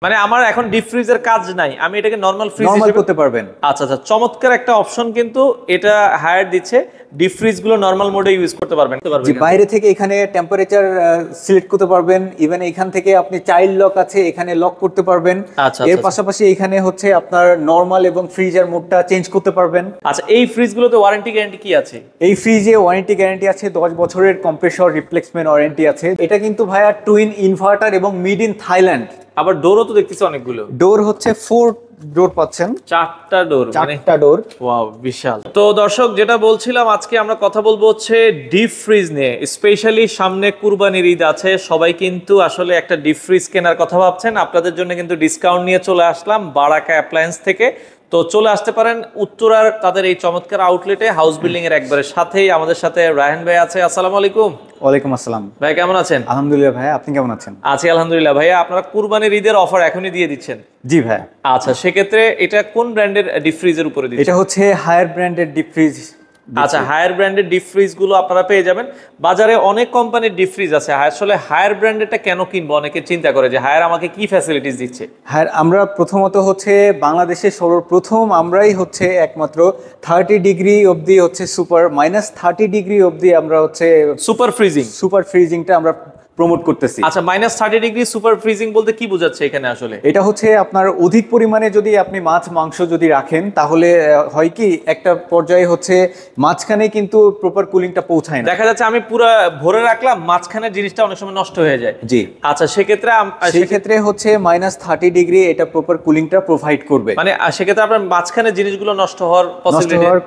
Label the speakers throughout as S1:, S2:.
S1: মানে আমার এখন ডিপ ফ্রিজের কাজ নাই, আমি এটাকে নরমাল ফ্রিজ
S2: নরমাল
S1: হিসেবে
S2: করতে পারবেন।
S1: আচ্ছা আচ্ছা, চমৎকার একটা অপশন কিন্তু এটা হায়ার দিচ্ছে। ডিপ ফ্রিজ গুলো নরমাল মোডে ইউজ করতে পারবেন।
S2: যে বাইরে থেকে এখানে টেম্পারেচার সিলেক্ট করতে পারবেন, ইভেন এখান থেকে আপনি চাইল্ড লক আছে এখানে লক করতে পারবেন।
S1: আচ্ছা,
S2: এর পাশাপাশি এখানে হচ্ছে আপনার নরমাল এবং ফ্রিজের মোডটা চেঞ্জ করতে পারবেন।
S1: আচ্ছা, এই ফ্রিজগুলোতে ওয়ারেন্টি গ্যারান্টি কি আছে?
S2: এই ফ্রিজে ওয়ারেন্টি গ্যারান্টি আছে 10 বছরের কম্প্রেসর রিপ্লেসমেন্ট ওয়ারেন্টি আছে। এটা কিন্তু ভাইয়া টুইন ইনভার্টার এবং মেড ইন থাইল্যান্ড।
S1: আবার ডোরও তো দেখতেছি অনেকগুলো।
S2: ডোর হচ্ছে 4 ডোর পাচ্ছেন,
S1: 4টা ডোর, মানে
S2: 4টা ডোর।
S1: ওয়াও, বিশাল। তো দর্শক, যেটা বলছিলাম, আজকে আমরা কথা বলবো হচ্ছে ডিপ ফ্রিজ নিয়ে। স্পেশালি সামনে কুরবানির ঈদ আছে, সবাই কিন্তু আসলে একটা ডিপ ফ্রিজ কেনার কথা ভাবছেন। আপনাদের জন্য কিন্তু ডিসকাউন্ট নিয়ে চলে আসলাম বারাকা অ্যাপ্লায়েন্স থেকে। তো চলে আসতে পারেন উত্তরার তাদের এই চমৎকার আউটলেটে, হাউস বিল্ডিং এর একবারে সাথেই। আমাদের সাথে রায়হান ভাই আছে। আসসালামু আলাইকুম।
S2: ওয়ালাইকুম আসসালাম
S1: ভাই, কেমন আছেন?
S2: আলহামদুলিল্লাহ ভাই, আপনি কেমন আছেন?
S1: আছি আলহামদুলিল্লাহ। ভাইয়া, আপনারা কুরবানির ঈদের অফার এখনই দিয়ে দিচ্ছেন?
S2: জি ভাই।
S1: আচ্ছা, সেক্ষেত্রে এটা কোন ব্র্যান্ডের ডিপ ফ্রিজের উপরে দিচ্ছেন?
S2: এটা হচ্ছে হায়ার ব্র্যান্ডের ডিপ ফ্রিজ।
S1: আচ্ছা, হায়ার ব্র্যান্ডের ডিপ ফ্রিজ গুলো আপনারা পেয়ে যাবেন। বাজারে অনেক কোম্পানির ডিপ ফ্রিজ আছে। আসলে হায়ার ব্র্যান্ডেরটা কেন কিনবো? অনেকে চিন্তা করে যে হায়ার আমাকে কি ফ্যাসিলিটিস দিচ্ছে।
S2: হায়ার আমরা প্রথমত হচ্ছে বাংলাদেশে সর্বপ্রথম আমরাই হচ্ছে একমাত্র 30 ডিগ্রি অবধি হচ্ছে সুপার -30 ডিগ্রি অবধি আমরা হচ্ছে সুপার ফ্রিজিংটা আমরা প্রমোট করতেছি।
S1: আচ্ছা, -30 ডিগ্রি সুপার ফ্রিজিং বলতে কি বোঝাচ্ছে এখানে আসলে?
S2: এটা হচ্ছে আপনার অধিক পরিমাণে যদি আপনি মাছ মাংস যদি রাখেন, তাহলে হয় কি একটা পর্যায়ে হচ্ছে মাঝখানে কিন্তু প্রপার কুলিংটা পৌঁছায় না।
S1: দেখা যাচ্ছে আমি পুরো ভরে রাখলাম, মাঝখানের জিনিসটা অনেক সময় নষ্ট হয়ে যায়।
S2: জি।
S1: আচ্ছা, সেক্ষেত্রে
S2: হচ্ছে -30 ডিগ্রি এটা প্রপার কুলিংটা প্রোভাইড করবে।
S1: মানে সেক্ষেত্রে আপনার মাঝখানের জিনিসগুলো নষ্ট হওয়ার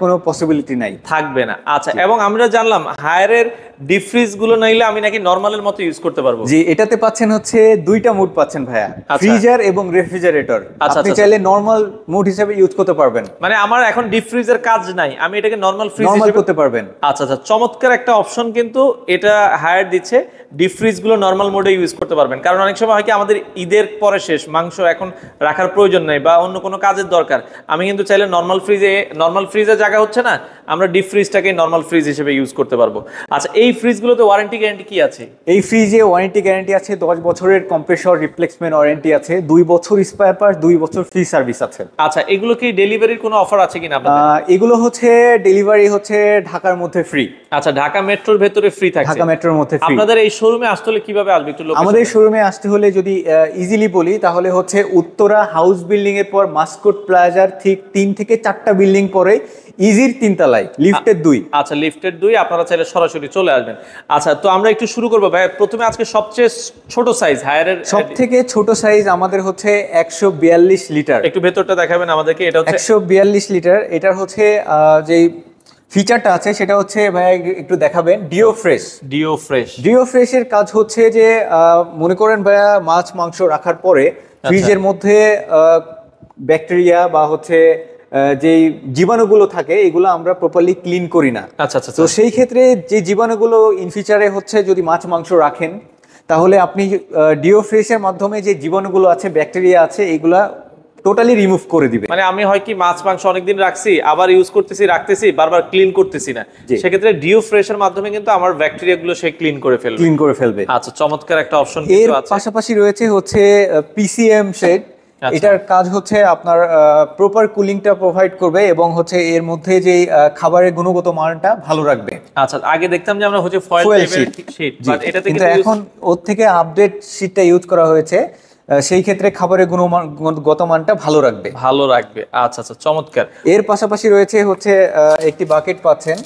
S2: কোনো পসিবিলিটি নাই,
S1: থাকবে না। আচ্ছা, এবং আমরা জানলাম হায়ারের ডিপ ফ্রিজ গুলো নাইলে আমি নাকি নরমালের মতো ইউজ করতে পারবো?
S2: জি, এটাতে পাচ্ছেন হচ্ছে দুইটা মুড পাচ্ছেন ভাইয়া, ফ্রিজার এবং রেফ্রিজারেটর। আপনি চাইলে নরমাল মুড হিসেবে ইউজ করতে পারবেন।
S1: মানে আমার এখন ডিপ ফ্রিজের কাজ নাই, আমি এটাকে নরমাল ফ্রিজ
S2: হিসেবে করতে পারবেন।
S1: আচ্ছা আচ্ছা, চমৎকার একটা অপশন কিন্তু এটা হায়ার দিচ্ছে। ডিপ ফ্রিজ গুলো নরমাল মোডে ইউজ করতে পারবেন। কারণ অনেক সময় হয় কি, আমাদের ঈদের পরে শেষ, মাংস এখন রাখার প্রয়োজন নেই বা অন্য কোনো কাজের দরকার, আমি কিন্তু চাইলে নরমাল ফ্রিজে জায়গা হচ্ছে না, আমরা ডিপ ফ্রিজটাকে নরমাল ফ্রিজ হিসেবে ইউজ করতে পারবো। আচ্ছা, এই ফ্রিজগুলোতে ওয়ারেন্টি গ্যারান্টি কি আছে?
S2: এই ফ্রিজে ওয়ারেন্টি গ্যারান্টি আছে 10 বছরের কম্প্রেসর রিপ্লেসমেন্ট ওয়ারেন্টি আছে, 2 বছর স্পেয়ার পার্টস, 2 বছর ফ্রি সার্ভিস আছে।
S1: আচ্ছা, এগুলো কি ডেলিভারির কোনো অফার আছে কিনা আপনাদের?
S2: এগুলো হচ্ছে ডেলিভারি হচ্ছে ঢাকার মধ্যে ফ্রি।
S1: আচ্ছা, ঢাকা মেট্রোর ভেতরে ফ্রি থাকে?
S2: ঢাকা মেট্রোর মধ্যে ফ্রি।
S1: আপনাদের এই শোরুমে আসতে হলে কিভাবে আসবে একটু?
S2: আমাদের শোরুমে আসতে হলে যদি ইজিলি বলি, তাহলে হচ্ছে উত্তরা হাউস বিল্ডিং এর পর মাস্কট প্লাজার ঠিক 3 থেকে 4টা বিল্ডিং পরে ইজির 3 তলায়, লিফটের 2।
S1: আচ্ছা, লিফটের 2, আপনারা চাইলে সরাসরি চলে আসবেন। আচ্ছা, তো আমরা একটু শুরু করবো ভাই। প্রথমে আজকে সবচেয়ে ছোট সাইজ, হায়ারের
S2: সবথেকে ছোট সাইজ আমাদের হচ্ছে 142 লিটার।
S1: একটু ভেতরটা দেখাবেন আমাদেরকে। এটা হচ্ছে
S2: 142 লিটার। এটার হচ্ছে যে ফিচারটা আছে সেটা হচ্ছে ভাই একটু দেখাবেন, ডিও ফ্রেশের কাজ হচ্ছে যে মনে করেন ভাইয়া মাছ মাংস রাখার পরে ফ্রিজের মধ্যে ব্যাকটেরিয়া বা হচ্ছে যে জীবাণুগুলো থাকে, এগুলো আমরা প্রপারলি ক্লিন করি না।
S1: আচ্ছা আচ্ছা,
S2: তো সেই ক্ষেত্রে যে জীবাণুগুলো ইন ফিউচারে হচ্ছে যদি মাছ মাংস রাখেন, তাহলে আপনি ডিও ফ্রেশের মাধ্যমে যে জীবাণুগুলো আছে, ব্যাকটেরিয়া আছে, এগুলা টোটালি রিমুভ করে দিবে।
S1: মানে আমি হয় কি মাছ মাংস অনেকদিন রাখছি, আবার ইউজ করতেছি, রাখতেছি, বারবার ক্লিন করতেছি না, সেক্ষেত্রে ডিও ফ্রেশের মাধ্যমে কিন্তু আমার ব্যাকটেরিয়া গুলো সে ক্লিন করে ফেলবে। আচ্ছা, চমৎকার একটা অপশন
S2: কিন্তু আছে। এর পাশাপাশি রয়েছে হচ্ছে পিসিএম শেড। এটার কাজ হচ্ছে আপনার প্রপার কুলিংটা প্রোভাইড করবে এবং হচ্ছে এর মধ্যে যে খাবারের গুণগত মানটা ভালো রাখবে।
S1: আচ্ছা, আগে দেখতাম যে আমরা হচ্ছে ফয়েল শীট, বাট এটাতে কিন্তু
S2: এখন ওর থেকে আপডেট শীটটা ইউজ করা হয়েছে, সেই ক্ষেত্রে খাবারের গুণগত মানটা ভালো রাখবে।
S1: আচ্ছা আচ্ছা, চমৎকার।
S2: এর পাশাপাশি রয়েছে হচ্ছে একটি বাকেট পাচ্ছেন।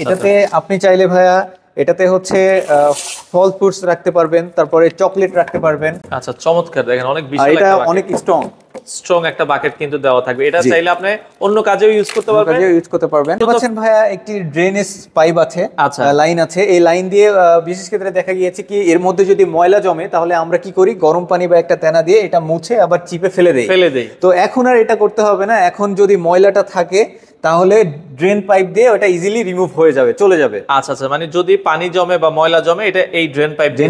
S2: এটাতে আপনি চাইলে ভাইয়া এটাতে হচ্ছে ফল ফ্রুটস রাখতে পারবেন, তারপরে চকলেট রাখতে পারবেন।
S1: আচ্ছা, চমৎকার। দেখেন অনেক বিশাল,
S2: এটা অনেক স্ট্রং
S1: একটা বাকেট কিন্তু দেওয়া থাকবে। এটা চাইলে আপনি অন্য কাজেও ইউজ করতে পারবেন।
S2: পাচ্ছেন ভাইয়া একটি ড্রেনেজ পাইপ আছে, লাইন আছে। এই লাইন দিয়ে বিশেষ ক্ষেত্রে দেখা গিয়েছে কি এর মধ্যে যদি ময়লা জমে, তাহলে আমরা কি করি, গরম পানি বা একটা তেনা দিয়ে এটা মুছে আবার চিপে ফেলে দেই। তো এখন আর এটা করতে হবে না। এখন যদি ময়লাটা থাকে, তাহলে ড্রেন পাইপ দিয়ে ওটা ইজিলি রিমুভ হয়ে যাবে, চলে যাবে।
S1: আচ্ছা আচ্ছা, মানে যদি পানি জমে বা ময়লা জমে এটা এই ড্রেন পাইপ দিয়ে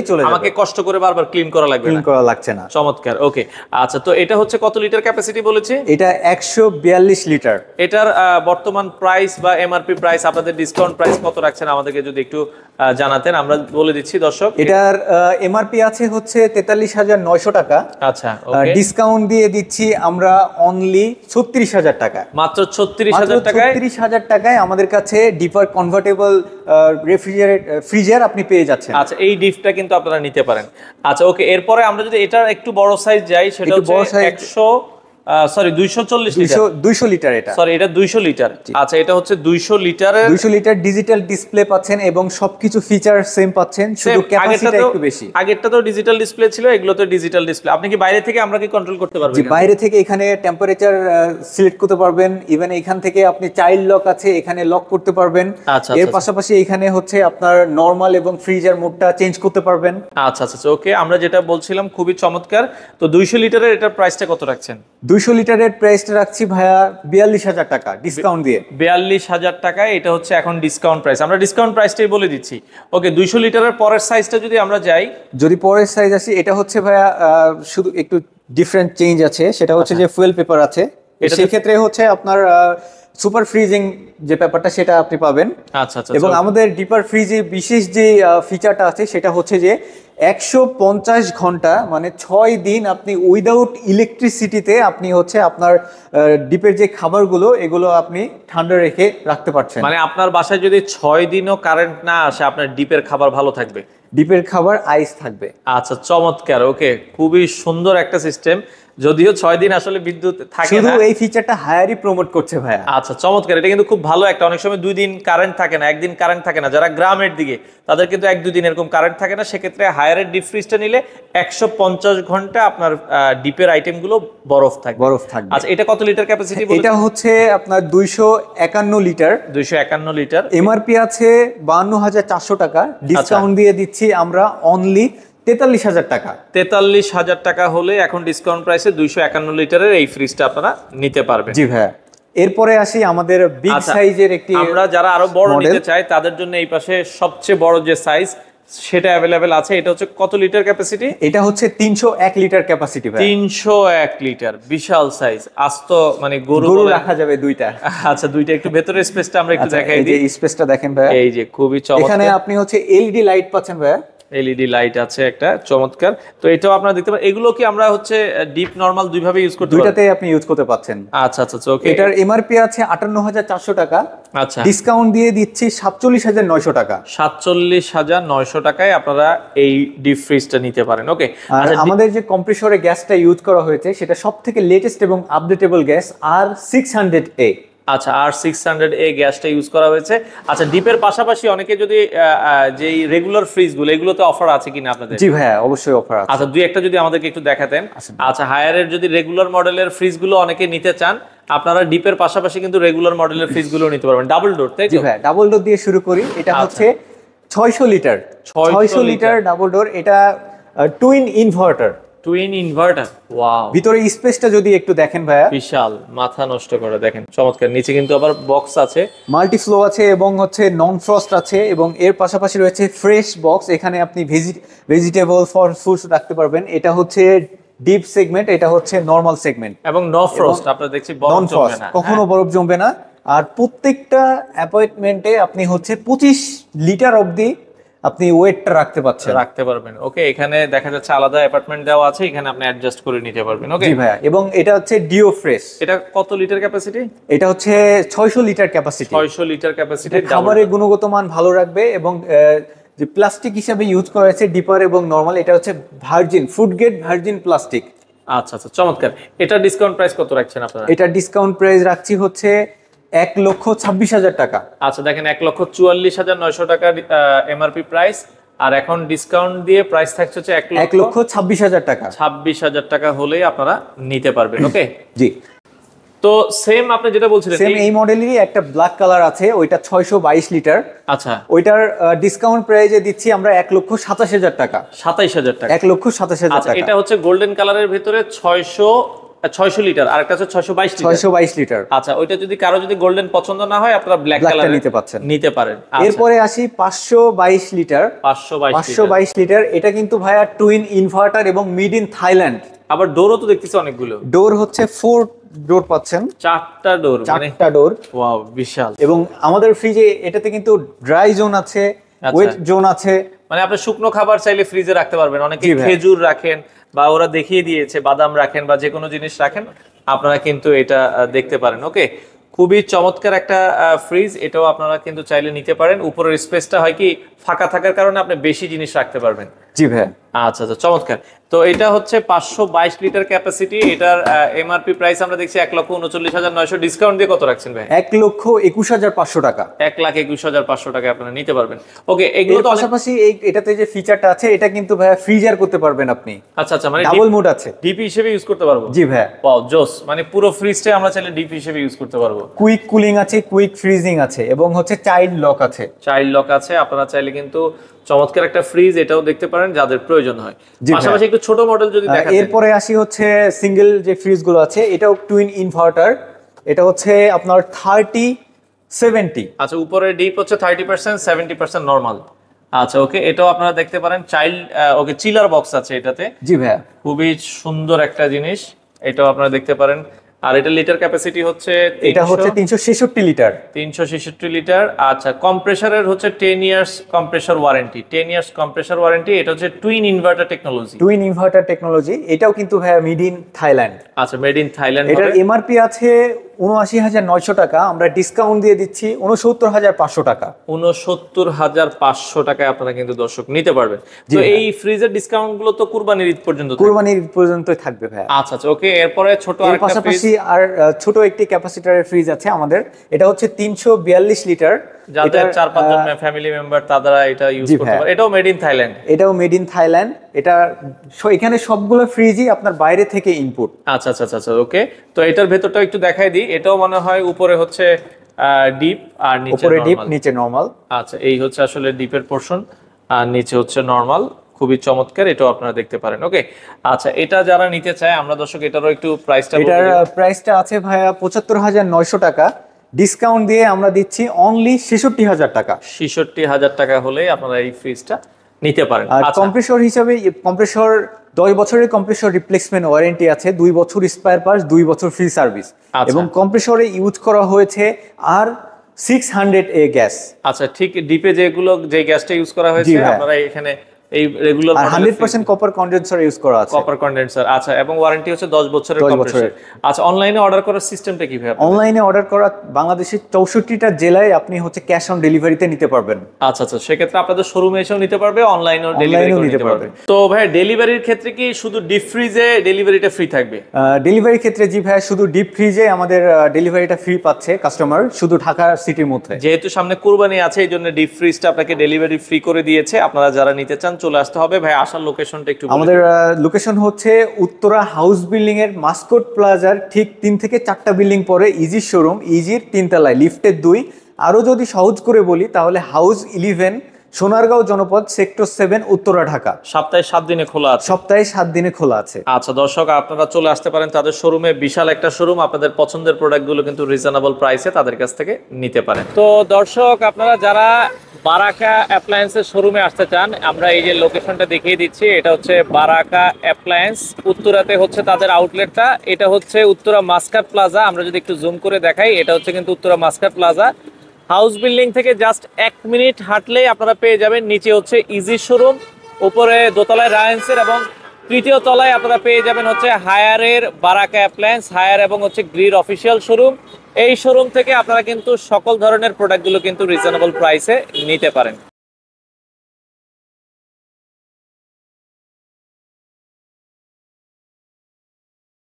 S1: চলে যাবে, আমাকে কষ্ট করে বারবার ক্লিন করা লাগবে না,
S2: ক্লিন করা লাগছে না।
S1: চমৎকার। ওকে, আচ্ছা, তো এটা হচ্ছে কত লিটার ক্যাপাসিটি বলেছে?
S2: এটা 142 লিটার।
S1: এটার বর্তমান প্রাইস বা এমআরপি প্রাইস, আপনাদের ডিসকাউন্ট প্রাইস কত রাখছেন আমাদেরকে যদি একটু জানাতেন, আমরা বলে দিচ্ছি দর্শক।
S2: এটার এমআরপি আছে হচ্ছে 43,900 টাকা।
S1: আচ্ছা, ওকে,
S2: ডিসকাউন্ট দিয়ে দিচ্ছি আমরা অনলি 36,000 টাকা,
S1: মাত্র 36,000 টাকায়।
S2: 36,000 টাকায় আমাদের কাছে ডিপার কনভার্টেবল ফ্রিজার আপনি পেয়ে যাচ্ছেন।
S1: আচ্ছা, এই ডিপটা কিন্তু আপনারা নিতে পারেন। আচ্ছা, ওকে, এরপরে আমরা যদি এটার একটু বড় সাইজ যাই, সেটা হচ্ছে 240 লিটার,
S2: 200 লিটার। এটা
S1: সরি, এটা 200 লিটার। আচ্ছা, এটা হচ্ছে 200 লিটারের,
S2: 200 লিটার ডিজিটাল ডিসপ্লে পাচ্ছেন এবং সবকিছু ফিচার সেম পাচ্ছেন, শুধু ক্যাপাসিটি একটু বেশি।
S1: আগেরটা তো ডিজিটাল ডিসপ্লে ছিল, এগুলো তো ডিজিটাল ডিসপ্লে। আপনি কি বাইরে থেকে আমরা কি কন্ট্রোল করতে পারবেন?
S2: জি, বাইরে থেকে এখানে টেম্পারেচার সিলেক্ট করতে পারবেন, ইভেন এখান থেকে আপনি চাইল্ড লক আছে, এখানে লক করতে পারবেন।
S1: আচ্ছা,
S2: এর পাশাপাশি এখানে হচ্ছে আপনার নরমাল এবং ফ্রিজার মোডটা চেঞ্জ করতে পারবেন।
S1: আচ্ছা আচ্ছা, ওকে, আমরা যেটা বলছিলাম খুবই চমৎকার। তো 200 লিটারের এটার প্রাইসটা কত রাখছেন?
S2: 200 লিটারের প্রাইসটা রাখছি ভাইয়া 42,000 টাকা ডিসকাউন্ট দিয়ে।
S1: 42,000 টাকায় এটা হচ্ছে এখন ডিসকাউন্ট প্রাইস, আমরা ডিসকাউন্ট প্রাইসটাই বলে দিচ্ছি। ওকে, 200 লিটারের পরের সাইজটা যদি আমরা যাই,
S2: যদি পরের সাইজ আসি, এটা হচ্ছে ভাইয়া শুধু একটু ডিফারেন্ট চেঞ্জ আছে, সেটা হচ্ছে যে ফুয়েল পেপার আছে, সেই ক্ষেত্রে হচ্ছে আপনার সুপার ফ্রিজিং যে ব্যাপারটা সেটা আপনি পাবেন।
S1: আচ্ছা আচ্ছা,
S2: এবং আমাদের ডিপার ফ্রিজে বিশেষ যে ফিচারটা আছে সেটা হচ্ছে যে 150 ঘন্টা মানে 6 দিন আপনি উইদাউট ইলেকট্রিসিটিতে আপনি হচ্ছে আপনার ডিপের যে খাবারগুলো এগুলো আপনি ঠান্ডা রেখে রাখতে পারছেন।
S1: মানে আপনার বাসায় যদি 6 দিনও কারেন্ট না আসে, আপনার ডিপের খাবার ভালো থাকবে,
S2: ডিপের খাবার আইস থাকবে।
S1: আচ্ছা, চমৎকার। ওকে, খুবই সুন্দর একটা সিস্টেম, যদিও 6 দিন আসলে বিদ্যুৎ থাকে না,
S2: শুধু এই ফিচারটা হায়ারই প্রমোট করছে ভাইয়া।
S1: আচ্ছা, চমৎকার, এটা কিন্তু খুব ভালো একটা। অনেক সময় 2 দিন কারেন্ট থাকে না, একদিন কারেন্ট থাকে না, যারা গ্রামের দিকে তাদের কিন্তু 1-2 দিন এরকম কারেন্ট থাকে না, সেক্ষেত্রে হায়ারের ডিপ ফ্রিজটা নিলে 150 ঘন্টা আপনার ডিপের আইটেমগুলো বরফ থাকবে। আচ্ছা, এটা কত লিটার ক্যাপাসিটি?
S2: এটা হচ্ছে আপনার 251 লিটার।
S1: 251 লিটার।
S2: এমআরপি আছে 52,400 টাকা, ডিসকাউন্ট দিয়ে দিচ্ছি আমরা অনলি 43,000 টাকা।
S1: 43,000 টাকা হলে এখন ডিসকাউন্ট প্রাইসে 251 লিটারের এই ফ্রিজটা আপনারা নিতে পারবেন।
S2: জি ভাইয়া, এরপরে আসি আমাদের বিগ সাইজের একটি,
S1: আমরা যারা আরো বড় নিতে চাই তাদের জন্য এই পাশে সবচেয়ে বড় যে সাইজ সেটা অ্যাভেলেবেল আছে। এটা হচ্ছে কত লিটার ক্যাপাসিটি?
S2: এটা হচ্ছে 301 লিটার ক্যাপাসিটি ভাই।
S1: 301 লিটার, বিশাল সাইজ। আস্ত মানে গরু
S2: রাখা যাবে দুইটা।
S1: আচ্ছা, দুইটা। একটু ভেতরের স্পেসটা আমরা একটু দেখাই দিই।
S2: এই স্পেসটা দেখেন ভাই,
S1: এই যে খুবই চমৎকার।
S2: এখানে আপনি হচ্ছে এলইডি লাইট পাচ্ছেন ভাই,
S1: এলইডি লাইট আছে একটা, চমৎকার। তো এটাও আপনারা দেখতে পারেন। এগুলো কি আমরা হচ্ছে ডিপ নরমাল দুইভাবে ইউজ করতে পারি?
S2: দুইটাতেই আপনি ইউজ করতে পাচ্ছেন।
S1: আচ্ছা আচ্ছা, ওকে।
S2: এটার এমআরপি আছে 58,400 টাকা।
S1: আচ্ছা,
S2: ডিসকাউন্ট দিয়ে দিচ্ছি 47,900 টাকা।
S1: 47,900 টাকায় আপনারা এই ডিপ ফ্রিজটা নিতে পারেন। ওকে,
S2: আর আমাদের যে কম্প্রেসরে গ্যাসটা ইউজ করা হয়েছে সেটা সবথেকে লেটেস্ট এবং আপডেটেবল গ্যাস R600A।
S1: আচ্ছা, R600A গ্যাসটা ইউজ করা হয়েছে। আচ্ছা, ডিপের পাশাপাশি অনেকে যদি যেই রেগুলার ফ্রিজগুলো এগুলোতে অফার আছে কিনা আপনাদের?
S2: জি ভাইয়া, অবশ্যই অফার আছে।
S1: আচ্ছা, দুই একটা যদি আমাদেরকে একটু দেখাতেন। আচ্ছা, হায়ারের যদি রেগুলার মডেলের ফ্রিজগুলো অনেকে নিতে চান, আপনারা ডিপের পাশাপাশি কিন্তু রেগুলার মডেলের ফ্রিজগুলো নিতে পারবেন, ডাবল ডোর, তাই তো?
S2: জি ভাইয়া, ডাবল ডোর দিয়ে শুরু করি। এটা হচ্ছে 600 লিটার, 600 লিটার ডাবল ডোর। এটা twin inverter.
S1: Twin inverter, wow.
S2: ভিতরে স্পেসটা যদি একটু দেখেন ভাইয়া,
S1: বিশাল, মাথা নষ্ট করে দেখেন, চমৎকার। নিচে কিন্তু আবার বক্স আছে,
S2: মাল্টি ফ্লো আছে এবং হচ্ছে নন ফ্রস্ট আছে, এবং এর পাশাপাশি রয়েছে ফ্রেশ বক্স। এখানে আপনি ভেজিটেবল ফর ফুডস রাখতে পারবেন। এটা হচ্ছে ডিপ সেগমেন্ট, এটা হচ্ছে নরমাল সেগমেন্ট,
S1: এবং নো ফ্রস্ট। আপনারা দেখছি বরফ জমবে না,
S2: কখনো বরফ জমবে না। আর প্রত্যেকটা অ্যাপয়েন্টমেন্টে আপনি হচ্ছে 25 লিটার অবধি আপনি ওয়েটটা রাখতে পারবেন।
S1: ওকে, এখানে দেখা যাচ্ছে আলাদা অ্যাপার্টমেন্ট দেওয়া আছে, এখানে আপনি অ্যাডজাস্ট করে নিতে পারবেন। ওকে
S2: জি ভাইয়া, এবং এটা হচ্ছে ডিও ফ্রেশ।
S1: এটা কত লিটার ক্যাপাসিটি?
S2: এটা হচ্ছে 600 লিটার ক্যাপাসিটি।
S1: 600 litre capacity.
S2: খাবারের গুণগত মান ভালো রাখবে, এবং যে প্লাস্টিক হিসাবে ইউজ করা হয়েছে ডিপার এবং নরমাল, এটা হচ্ছে virgin, food grade virgin plastic.
S1: আচ্ছা আচ্ছা, চমৎকার। এটা ডিসকাউন্ট প্রাইস কত রাখছেন আপনারা?
S2: এটা ডিসকাউন্ট প্রাইস রাখছি হচ্ছে 1,26,000 টাকা।
S1: আচ্ছা, দেখেন 1,44,900 টাকার এমআরপি প্রাইস, আর এখন ডিসকাউন্ট দিয়ে প্রাইস থাকছে হচ্ছে
S2: 1,26,000 টাকা।
S1: 26,000 টাকা হলেই আপনারা নিতে পারবেন। ওকে
S2: জি।
S1: তো সেম আপনি যেটা বলছিলেন,
S2: সেম এই মডেলেরই একটা ব্ল্যাক কালার আছে, ওইটা 622 লিটার।
S1: আচ্ছা,
S2: ওইটার ডিসকাউন্ট প্রাইসে দিচ্ছি আমরা 1,27,000 টাকা।
S1: 27,000 টাকা।
S2: 1,27,000
S1: আচ্ছা,
S2: টাকা।
S1: এটা হচ্ছে গোল্ডেন কালারের ভিতরে 600 600 লিটার, আরেকটা হচ্ছে 622 লিটার।
S2: 622 লিটার।
S1: আচ্ছা, ওইটা যদি কারো যদি গোল্ডেন পছন্দ না হয় আপনারা ব্ল্যাক কালার নিতে পারেন।
S2: এরপরে আসি 522 লিটার। 522 লিটার, এটা কিন্তু ভাইয়া টুইন ইনভার্টার এবং মেড ইন থাইল্যান্ড।
S1: আবার ডোরও তো দেখতেছি অনেকগুলো।
S2: ডোর হচ্ছে 4 ডোর পাচ্ছেন,
S1: 4টা ডোর,
S2: 4টা ডোর।
S1: ওয়াও, বিশাল।
S2: এবং আমাদের ফ্রিজে এটাতে কিন্তু ড্রাই জোন আছে, ওয়েট জোন আছে।
S1: মানে আপনি শুকনো খাবার চাইলে ফ্রিজে রাখতে পারবেন। অনেকে খেজুর রাখেন বা ওরা দেখিয়ে দিয়েছে বাদাম রাখেন বা যে কোনো জিনিস রাখেন, আপনারা কিন্তু এটা দেখতে পারেন। ওকে, খুবই চমৎকার একটা ফ্রিজ, এটাও আপনারা কিন্তু চাইলে নিতে পারেন। উপরের স্পেসটা হয় কি ফাঁকা থাকার কারণে আপনি বেশি জিনিস রাখতে পারবেন।
S2: জি ভাই।
S1: আচ্ছা আচ্ছা, চমৎকার। তো এটা হচ্ছে 522 লিটার ক্যাপাসিটি। এটার এমআরপি প্রাইস আমরা দেখছি 1,39,900। ডিসকাউন্ট দিয়ে কত রাখছেন ভাই?
S2: 1,21,500 টাকা।
S1: 1,21,500 টাকা আপনারা নিতে পারবেন। ওকে, এগুলো তো
S2: পাশাপাশি এটাতে যে ফিচারটা আছে, এটা কিন্তু ভাই ফ্রিজার করতে পারবেন আপনি।
S1: আচ্ছা আচ্ছা, মানে
S2: ডাবল মোড আছে,
S1: ডিপি হিসেবে ইউজ করতে পারবো।
S2: জি ভাই।
S1: ওয়াও, জোস। মানে পুরো ফ্রিজটা আমরা চাইলে ডিপি হিসেবে ইউজ করতে পারবো।
S2: কুইক কুলিং আছে, কুইক ফ্রিজিং আছে এবং হচ্ছে চাইল্ড লক আছে।
S1: চাইল্ড লক আছে। আপনারা চাইলে কিন্তু চমৎকার একটা ফ্রিজ এটাও দেখতে পারেন যাদের প্রয়োজন হয়। পাশাপাশি একটু ছোট মডেল যদি দেখেন।
S2: এরপরে আসি হচ্ছে সিঙ্গেল যে ফ্রিজগুলো আছে, এটাও টুইন ইনভার্টার। এটা হচ্ছে আপনার 30-70।
S1: আচ্ছা, উপরে ডিপ হচ্ছে 30%, 70% নরমাল। আচ্ছা, ওকে, এটাও আপনারা দেখতে পারেন। চাইল্ড ওকে, চিলার বক্স আছে এটাতে।
S2: জি ভাই,
S1: খুবই সুন্দর একটা জিনিস, এটাও আপনারা দেখতে পারেন। আর এটা লিটার ক্যাপাসিটি হচ্ছে,
S2: এটা হচ্ছে 366 লিটার।
S1: 366 লিটার। আচ্ছা, কম্প্রেসারের হচ্ছে 10 years compressor warranty. 10 years compressor warranty. এটা হচ্ছে twin inverter technology.
S2: Twin inverter technology, এটাও কিন্তু ভাই মেড ইন থাইল্যান্ড।
S1: আচ্ছা, মেড ইন থাইল্যান্ড।
S2: এটার এমআরপি আছে ৭৯,৯০০ টাকা, আমরা ডিসকাউন্ট দিয়ে দিচ্ছি ৬৯,৫০০ টাকা।
S1: ৬৯,৫০০ টাকায় আপনারা কিন্তু দর্শক নিতে পারবেন। তো এই ফ্রিজের ডিসকাউন্ট গুলো তো কুরবানির ঈদ পর্যন্ত,
S2: কুরবানির ঈদ পর্যন্তই থাকবে ভাই।
S1: আচ্ছা আচ্ছা, ওকে। এরপরে ছোট আরেকটা ফ্রিজ,
S2: পাশাপাশি আর ছোট একটি ক্যাপাসিটরের ফ্রিজ আছে আমাদের। এটা হচ্ছে ৩৪২ লিটার।
S1: যাদের ৪-৫ জন ফ্যামিলি মেম্বার তারা এটা ইউজ করতে পারে। এটাও মেড ইন থাইল্যান্ড।
S2: এটাও মেড ইন থাইল্যান্ড। এটা এখানে সবগুলো ফ্রিজই আপনার বাইরে থেকে ইনপুট।
S1: আচ্ছা আচ্ছা আচ্ছা, ওকে। তো এটার ভেতরটাও একটু দেখাই দিই। এটাও মনে হয় উপরে হচ্ছে ডিপ আর
S2: উপরে ডিপ, নিচে নরমাল।
S1: আচ্ছা, এই হচ্ছে আসলে ডিপের পোরশন আর নিচে হচ্ছে নরমাল। খুবই চমৎকার, এটাও আপনারা দেখতে পারেন। ওকে, আচ্ছা, এটা যারা নিতে চায় আমরা দর্শক এটারও একটু প্রাইসটা,
S2: এটার প্রাইসটা আছে ভাইয়া ৭৫,৯০০ টাকা। ডিসকাউন্ট দিয়ে আমরা দিচ্ছি অনলি ৬৬,০০০ টাকা।
S1: ৬৬,০০০ টাকা হলেই আপনারা এই ফ্রিজটা নিতে পারেন।
S2: আর কম্প্রেসর হিসাবে, কম্প্রেসর 10 বছরের কম্প্রেসর রিপ্লেসমেন্ট ওয়ারেন্টি আছে, 2 বছর স্পেয়ার পার্টস, 2 বছর ফ্রি সার্ভিস। এবং কম্প্রেসরে ইউজ করা হয়েছে আর 600A গ্যাস।
S1: আচ্ছা, ঠিক ডিপে যে গ্যাসটা ইউজ করা হয়েছে আপনারা এখানে এই রেগুলার
S2: 100% কপার কন্ডেন্সার ইউজ করা আছে।
S1: Copper condenser. আচ্ছা, এবং ওয়ারেন্টি হচ্ছে 10 বছরের কম্প্রেসর। আচ্ছা, অনলাইনে অর্ডার করার সিস্টেমটা কিভাবে?
S2: অনলাইনে অর্ডার করা বাংলাদেশের 64টা জেলায় আপনি হচ্ছে ক্যাশ অন ডেলিভারিতে নিতে পারবেন।
S1: আচ্ছা আচ্ছা, সেক্ষেত্রে আপনাদের শোরুমে এসেও নিতে পারবে, অনলাইনেও ডেলিভারি নিতে পারবে। তো ভাই, ডেলিভারির ক্ষেত্রে কি শুধু ডিপ ফ্রিজে ডেলিভারিটা ফ্রি থাকবে?
S2: ডেলিভারির ক্ষেত্রে জি ভাই, শুধু ডিপ ফ্রিজে আমাদের ডেলিভারিটা ফ্রি পাচ্ছে কাস্টমার, শুধু ঢাকা সিটির মধ্যে।
S1: যেহেতু সামনে কুরবানি আছে, এই জন্য ডিপ ফ্রিজটা আপনাকে ডেলিভারি ফ্রি করে দিয়েছে। আপনারা যারা নিতে চান চলে আসতে হবে। ভাই, আসার লোকেশনটা একটু বলুন।
S2: আমাদের লোকেশন হচ্ছে উত্তরা হাউস বিল্ডিং এর মাস্কট প্লাজার ঠিক 3 থেকে 4টা বিল্ডিং পরে ইজি শোরুম, ইজির 3 তলায়, লিফটের 2। আরো যদি সহজ করে বলি তাহলে হাউস 11, সোনারগাঁও জনপদ, সেক্টর 7, উত্তরা, ঢাকা।
S1: সপ্তাহে 7 দিনে খোলা আছে।
S2: সপ্তাহে 7 দিনে খোলা আছে।
S1: আচ্ছা দর্শক, আপনারা চলে আসতে পারেন তাদের শোরুমে। বিশাল একটা শোরুম, আপনাদের পছন্দের প্রোডাক্টগুলো কিন্তু রিজনেবল প্রাইসে তাদের কাছ থেকে নিতে পারেন। তো দর্শক, আপনারা যারা বারাকা অ্যাপ্লায়েন্সের শোরুমে আসতে চান, আমরা এই যে লোকেশনটা দেখিয়ে দিচ্ছি, এটা হচ্ছে বারাকা অ্যাপ্লায়েন্স। উত্তরাতে হচ্ছে তাদের আউটলেটটা। এটা হচ্ছে উত্তরা মাস্কাট প্লাজা। আমরা যদি একটু জুম করে দেখাই, এটা হচ্ছে কিন্তু Uttara Muscat plaza. House building থেকে জাস্ট 1 মিনিট হাঁটলেই আপনারা পেয়ে যাবেন। নিচে হচ্ছে ইজি শোরুম, উপরে দোতলায় রায়ান্সের, এবং তৃতীয় তলায় আপনারা পেয়ে যাবেন হচ্ছে হায়ারের বারাকা অ্যাপ্লায়েন্স, হায়ার এবং হচ্ছে গ্রির অফিসিয়াল শোরুম। এই শোরুম থেকে আপনারা কিন্তু সকল ধরনের প্রোডাক্টগুলো কিন্তু রিজনেবল প্রাইসে নিতে পারেন।